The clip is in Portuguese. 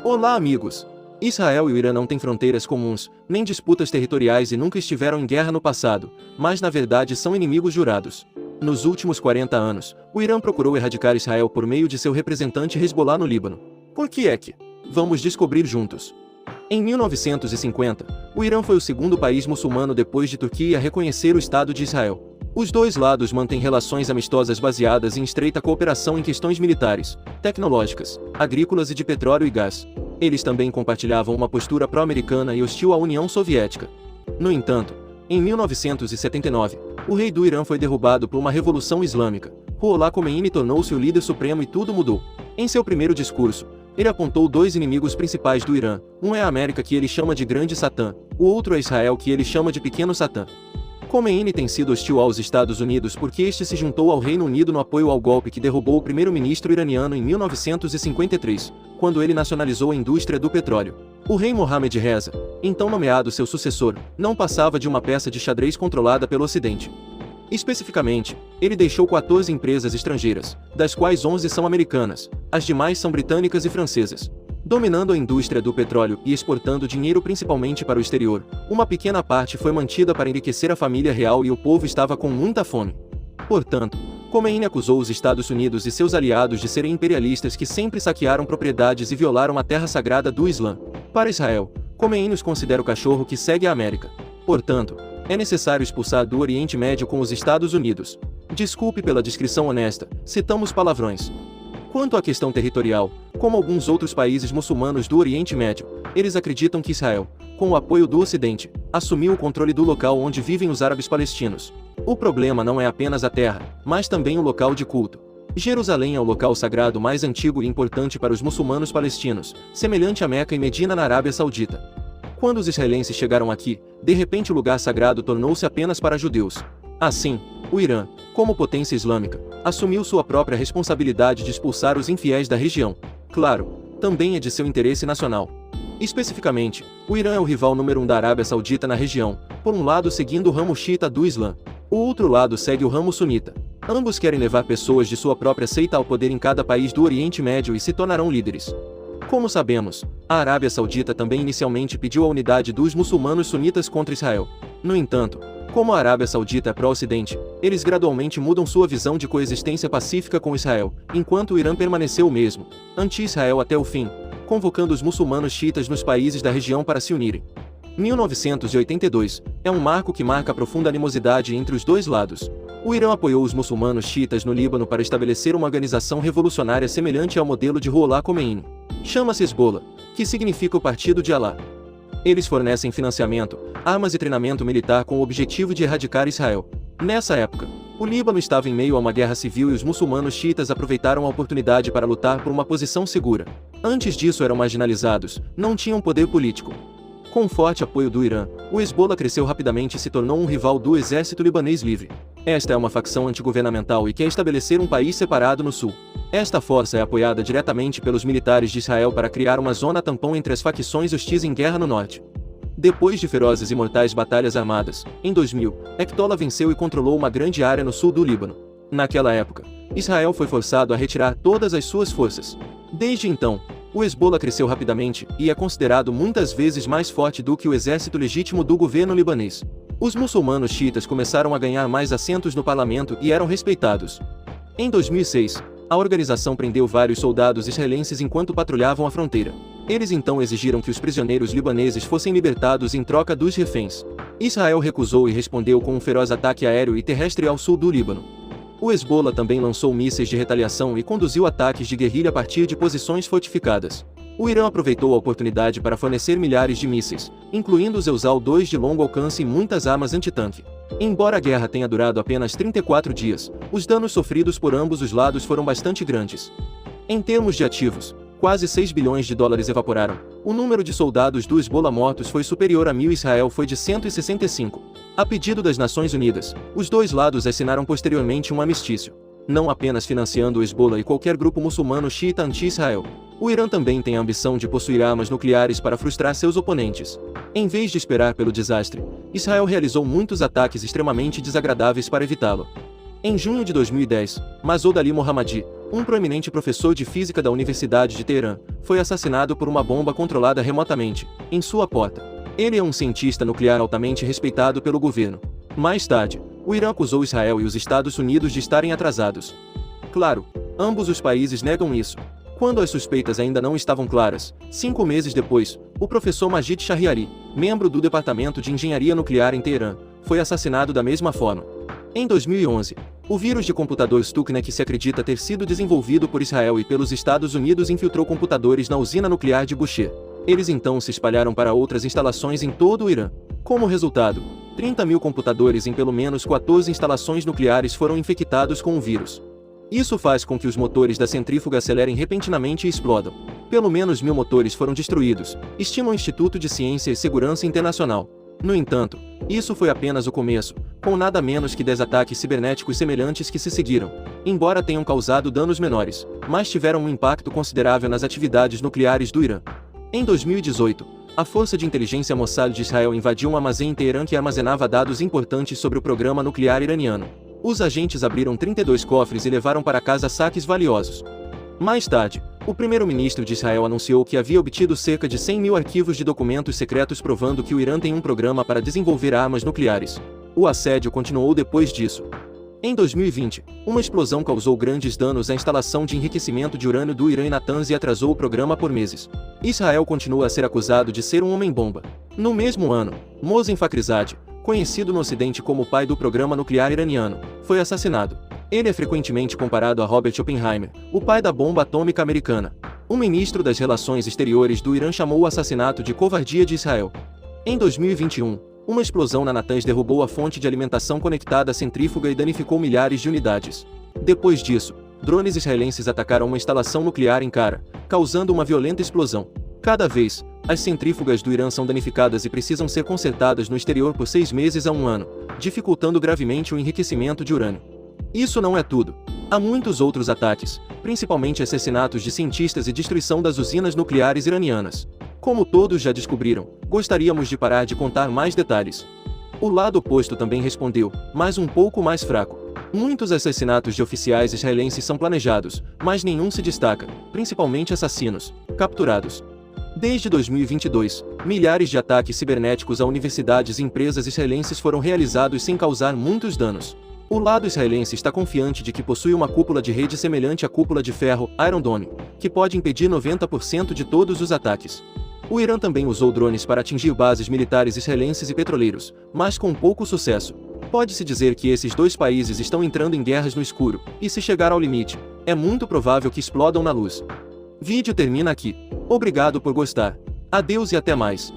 Olá, amigos! Israel e o Irã não têm fronteiras comuns, nem disputas territoriais e nunca estiveram em guerra no passado, mas na verdade são inimigos jurados. Nos últimos 40 anos, o Irã procurou erradicar Israel por meio de seu representante Hezbollah no Líbano. Por que é que? Vamos descobrir juntos. Em 1950, o Irã foi o segundo país muçulmano depois de Turquia a reconhecer o Estado de Israel. Os dois lados mantêm relações amistosas baseadas em estreita cooperação em questões militares, tecnológicas, agrícolas e de petróleo e gás. Eles também compartilhavam uma postura pró-americana e hostil à União Soviética. No entanto, em 1979, o rei do Irã foi derrubado por uma revolução islâmica. Ruhollah Khomeini tornou-se o líder supremo e tudo mudou. Em seu primeiro discurso, ele apontou dois inimigos principais do Irã. Um é a América, que ele chama de Grande Satã, o outro é Israel, que ele chama de Pequeno Satã. Khomeini tem sido hostil aos Estados Unidos porque este se juntou ao Reino Unido no apoio ao golpe que derrubou o primeiro-ministro iraniano em 1953, quando ele nacionalizou a indústria do petróleo. O rei Mohammed Reza, então nomeado seu sucessor, não passava de uma peça de xadrez controlada pelo Ocidente. Especificamente, ele deixou 14 empresas estrangeiras, das quais 11 são americanas, as demais são britânicas e francesas. Dominando a indústria do petróleo e exportando dinheiro principalmente para o exterior, uma pequena parte foi mantida para enriquecer a família real e o povo estava com muita fome. Portanto, Khomeini acusou os Estados Unidos e seus aliados de serem imperialistas que sempre saquearam propriedades e violaram a terra sagrada do Islã. Para Israel, Khomeini os considera o cachorro que segue a América. Portanto, é necessário expulsar do Oriente Médio com os Estados Unidos. Desculpe pela descrição honesta, citamos palavrões. Quanto à questão territorial, como alguns outros países muçulmanos do Oriente Médio, eles acreditam que Israel, com o apoio do Ocidente, assumiu o controle do local onde vivem os árabes palestinos. O problema não é apenas a terra, mas também o local de culto. Jerusalém é o local sagrado mais antigo e importante para os muçulmanos palestinos, semelhante a Meca e Medina na Arábia Saudita. Quando os israelenses chegaram aqui, de repente o lugar sagrado tornou-se apenas para judeus. Assim, o Irã, como potência islâmica, assumiu sua própria responsabilidade de expulsar os infiéis da região. Claro, também é de seu interesse nacional. Especificamente, o Irã é o rival número 1 da Arábia Saudita na região, por um lado seguindo o ramo xiita do Islã. O outro lado segue o ramo sunita. Ambos querem levar pessoas de sua própria seita ao poder em cada país do Oriente Médio e se tornarão líderes. Como sabemos, a Arábia Saudita também inicialmente pediu a unidade dos muçulmanos sunitas contra Israel. No entanto, como a Arábia Saudita é pró-Ocidente, eles gradualmente mudam sua visão de coexistência pacífica com Israel, enquanto o Irã permaneceu o mesmo, anti-Israel até o fim, convocando os muçulmanos xiitas nos países da região para se unirem. 1982 é um marco que marca a profunda animosidade entre os dois lados. O Irã apoiou os muçulmanos xiitas no Líbano para estabelecer uma organização revolucionária semelhante ao modelo de Ruhollah Khomeini. Chama-se Hezbollah, que significa o Partido de Alá. Eles fornecem financiamento, armas e treinamento militar com o objetivo de erradicar Israel. Nessa época, o Líbano estava em meio a uma guerra civil e os muçulmanos xiitas aproveitaram a oportunidade para lutar por uma posição segura. Antes disso eram marginalizados, não tinham poder político. Com o forte apoio do Irã, o Hezbollah cresceu rapidamente e se tornou um rival do Exército Libanês Livre. Esta é uma facção antigovernamental e quer estabelecer um país separado no sul. Esta força é apoiada diretamente pelos militares de Israel para criar uma zona tampão entre as facções hostis em guerra no norte. Depois de ferozes e mortais batalhas armadas, em 2000, Hezbollah venceu e controlou uma grande área no sul do Líbano. Naquela época, Israel foi forçado a retirar todas as suas forças. Desde então, o Hezbollah cresceu rapidamente e é considerado muitas vezes mais forte do que o exército legítimo do governo libanês. Os muçulmanos xiitas começaram a ganhar mais assentos no parlamento e eram respeitados. Em 2006, a organização prendeu vários soldados israelenses enquanto patrulhavam a fronteira. Eles então exigiram que os prisioneiros libaneses fossem libertados em troca dos reféns. Israel recusou e respondeu com um feroz ataque aéreo e terrestre ao sul do Líbano. O Hezbollah também lançou mísseis de retaliação e conduziu ataques de guerrilha a partir de posições fortificadas. O Irã aproveitou a oportunidade para fornecer milhares de mísseis, incluindo os Eusal-2 de longo alcance e muitas armas antitanque. Embora a guerra tenha durado apenas 34 dias, os danos sofridos por ambos os lados foram bastante grandes. Em termos de ativos, quase 6 bilhões de dólares evaporaram. O número de soldados do Hezbollah mortos foi superior a 1.000 e Israel foi de 165. A pedido das Nações Unidas, os dois lados assinaram posteriormente um armistício, não apenas financiando o Hezbollah e qualquer grupo muçulmano xiita anti-Israel. O Irã também tem a ambição de possuir armas nucleares para frustrar seus oponentes. Em vez de esperar pelo desastre, Israel realizou muitos ataques extremamente desagradáveis para evitá-lo. Em junho de 2010, Masoud Ali Mohammadi, Um proeminente professor de física da Universidade de Teherã foi assassinado por uma bomba controlada remotamente, em sua porta. Ele é um cientista nuclear altamente respeitado pelo governo. Mais tarde, o Irã acusou Israel e os Estados Unidos de estarem atrasados. Claro, ambos os países negam isso. Quando as suspeitas ainda não estavam claras, 5 meses depois, o professor Majid Shahriari, membro do Departamento de Engenharia Nuclear em Teherã, foi assassinado da mesma forma. Em 2011, o vírus de computador Stuxnet, que se acredita ter sido desenvolvido por Israel e pelos Estados Unidos, infiltrou computadores na usina nuclear de Bushehr. Eles então se espalharam para outras instalações em todo o Irã. Como resultado, 30 mil computadores em pelo menos 14 instalações nucleares foram infectados com o vírus. Isso faz com que os motores da centrífuga acelerem repentinamente e explodam. Pelo menos 1000 motores foram destruídos, estima o Instituto de Ciência e Segurança Internacional. No entanto, isso foi apenas o começo, com nada menos que 10 ataques cibernéticos semelhantes que se seguiram. Embora tenham causado danos menores, mas tiveram um impacto considerável nas atividades nucleares do Irã. Em 2018, a Força de Inteligência Mossad de Israel invadiu um armazém em Teherã que armazenava dados importantes sobre o programa nuclear iraniano. Os agentes abriram 32 cofres e levaram para casa saques valiosos. Mais tarde, o primeiro-ministro de Israel anunciou que havia obtido cerca de 100 mil arquivos de documentos secretos provando que o Irã tem um programa para desenvolver armas nucleares. O assédio continuou depois disso. Em 2020, uma explosão causou grandes danos à instalação de enriquecimento de urânio do Irã em Natanz e atrasou o programa por meses. Israel continua a ser acusado de ser um homem-bomba. No mesmo ano, Mohsen Fakhrizadeh, conhecido no Ocidente como o pai do programa nuclear iraniano, foi assassinado. Ele é frequentemente comparado a Robert Oppenheimer, o pai da bomba atômica americana. O ministro das Relações Exteriores do Irã chamou o assassinato de covardia de Israel. Em 2021, uma explosão na Natanz derrubou a fonte de alimentação conectada à centrífuga e danificou milhares de unidades. Depois disso, drones israelenses atacaram uma instalação nuclear em Kara, causando uma violenta explosão. Cada vez, as centrífugas do Irã são danificadas e precisam ser consertadas no exterior por 6 meses a 1 ano, dificultando gravemente o enriquecimento de urânio. Isso não é tudo. Há muitos outros ataques, principalmente assassinatos de cientistas e destruição das usinas nucleares iranianas. Como todos já descobriram, gostaríamos de parar de contar mais detalhes. O lado oposto também respondeu, mas um pouco mais fraco. Muitos assassinatos de oficiais israelenses são planejados, mas nenhum se destaca, principalmente assassinos capturados. Desde 2022, milhares de ataques cibernéticos a universidades e empresas israelenses foram realizados sem causar muitos danos. O lado israelense está confiante de que possui uma cúpula de rede semelhante à cúpula de ferro Iron Dome, que pode impedir 90% de todos os ataques. O Irã também usou drones para atingir bases militares israelenses e petroleiros, mas com pouco sucesso. Pode-se dizer que esses dois países estão entrando em guerras no escuro, e se chegar ao limite, é muito provável que explodam na luz. Vídeo termina aqui. Obrigado por gostar. Adeus e até mais.